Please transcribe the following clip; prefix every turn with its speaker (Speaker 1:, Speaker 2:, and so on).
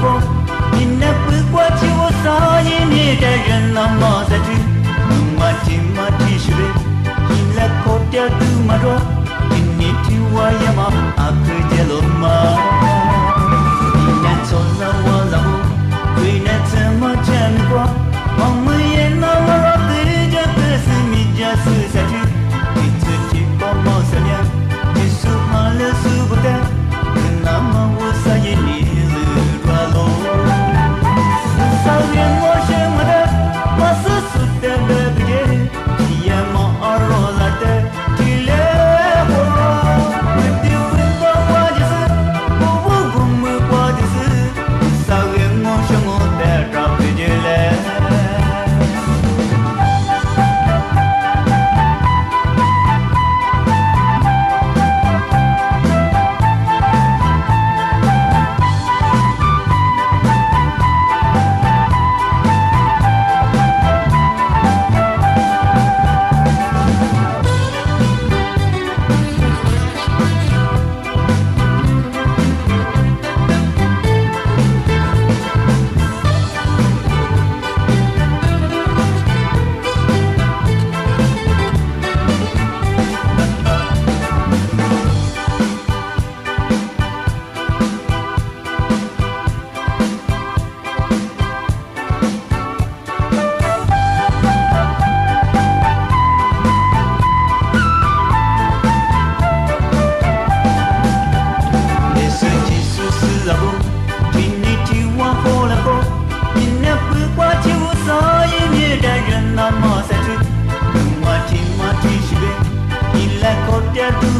Speaker 1: 过，你那不过就我少一年的人那么在追，马蹄马蹄是嘞，你那口条都马着，你听我呀嘛阿克杰罗嘛，你那错了我了不，为那怎么见过，我们也那么老对着可是米家是下去，你自己把毛三年，你说好了说不得，那么我啥也你了抓喽。少年我什么的，我是输的了不耶，你也莫耳朵拉的，体谅我。我的文化我就是，我公们我就是，少年我什么的找不见了。Dia tu